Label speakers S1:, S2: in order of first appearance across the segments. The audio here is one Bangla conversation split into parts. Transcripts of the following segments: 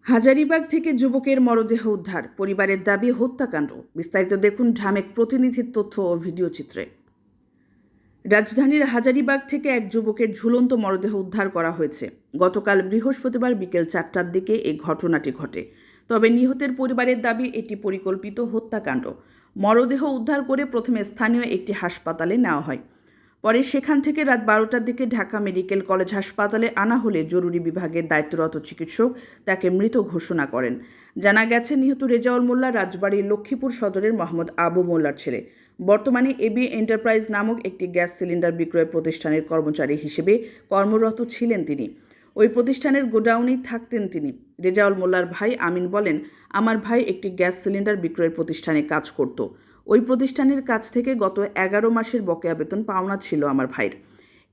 S1: হাজারীবাগ থেকে যুবকের মরদেহ উদ্ধার, পরিবারের দাবি হত্যাকাণ্ড। বিস্তারিত দেখুন ঢামেক প্রতিনিধির তথ্য ও ভিডিও চিত্রে। রাজধানীর হাজারীবাগ থেকে এক যুবকের ঝুলন্ত মরদেহ উদ্ধার করা হয়েছে। গতকাল বৃহস্পতিবার বিকেল 4টার দিকে এই ঘটনাটি ঘটে। তবে নিহতের পরিবারের দাবি এটি পরিকল্পিত হত্যাকাণ্ড। মরদেহ উদ্ধার করে প্রথমে স্থানীয় একটি হাসপাতালে নেওয়া হয়। পরে সেখান থেকে রাত 12টার দিকে ঢাকা মেডিকেল কলেজ হাসপাতালে আনা হলে জরুরি বিভাগের দায়িত্বরত চিকিৎসক তাকে মৃত ঘোষণা করেন। জানা গেছে, নিহত রেজাউল মোল্লা রাজবাড়ীর লক্ষ্মীপুর সদরের মোহাম্মদ আবু মোল্লার ছেলে। বর্তমানে এবি এন্টারপ্রাইজ নামক একটি গ্যাস সিলিন্ডার বিক্রয় প্রতিষ্ঠানের কর্মচারী হিসেবে কর্মরত ছিলেন তিনি। ওই প্রতিষ্ঠানের গোডাউনেই থাকতেন তিনি। রেজাউল মোল্লার ভাই আমিন বলেন, আমার ভাই একটি গ্যাস সিলিন্ডার বিক্রয়ের প্রতিষ্ঠানে কাজ করত। ওই প্রতিষ্ঠানের কাছ থেকে গত 11 মাসের বকেয়া বেতন পাওনা ছিল আমার ভাইয়ের।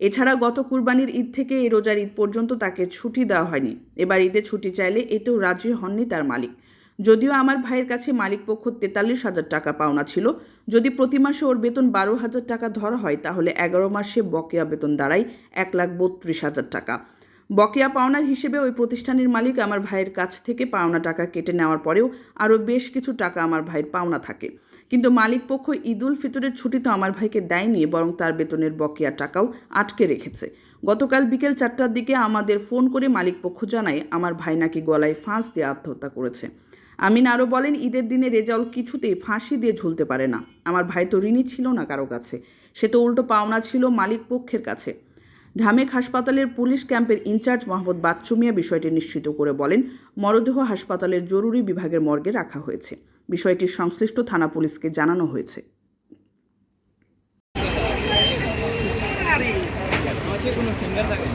S1: এছাড়া গত কুরবানির ঈদ থেকে এই রোজার ঈদ পর্যন্ত তাকে ছুটি দেওয়া হয়নি। এবার ঈদে ছুটি চাইলে এতেও রাজি হননি তার মালিক। যদিও আমার ভাইয়ের কাছে মালিকপক্ষ 43,000 টাকা পাওনা ছিল। যদি প্রতি মাসে ওর বেতন 12,000 টাকা ধরা হয়, তাহলে 11 মাসে বকেয়া বেতন দাঁড়ায় 1,32,000 টাকা। বকেয়া পাওনার হিসেবে ওই প্রতিষ্ঠানের মালিক আমার ভাইয়ের কাছ থেকে পাওনা টাকা কেটে নেওয়ার পরেও আরও বেশ কিছু টাকা আমার ভাইয়ের পাওনা থাকে। কিন্তু মালিকপক্ষ ঈদুল ফিতরের ছুটি তো আমার ভাইকে দেয়নি, বরং তার বেতনের বকেয়া টাকাও আটকে রেখেছে। গতকাল বিকেল 4টার দিকে আমাদের ফোন করে মালিকপক্ষ জানায় আমার ভাই নাকি গলায় ফাঁস দিয়ে আত্মহত্যা করেছে। আমিন আরও বলেন, ঈদের দিনে রেজাউল কিছুতেই ফাঁসি দিয়ে ঝুলতে পারে না। আমার ভাই তো ঋণী ছিল না কারো কাছে, সে তো উল্টো পাওনা ছিল মালিকপক্ষের কাছে। ঢামেক হাসপাতালের পুলিশ ক্যাম্পের ইনচার্জ মোহাম্মদ বাচ্চু মিয়া বিষয়টি নিশ্চিত করে বলেন, মরদেহ হাসপাতালের জরুরি বিভাগের মর্গে রাখা হয়েছে। বিষয়টি সংশ্লিষ্ট থানা পুলিশকে জানানো হয়েছে।
S2: কোনো ফিঙ্গার থাকে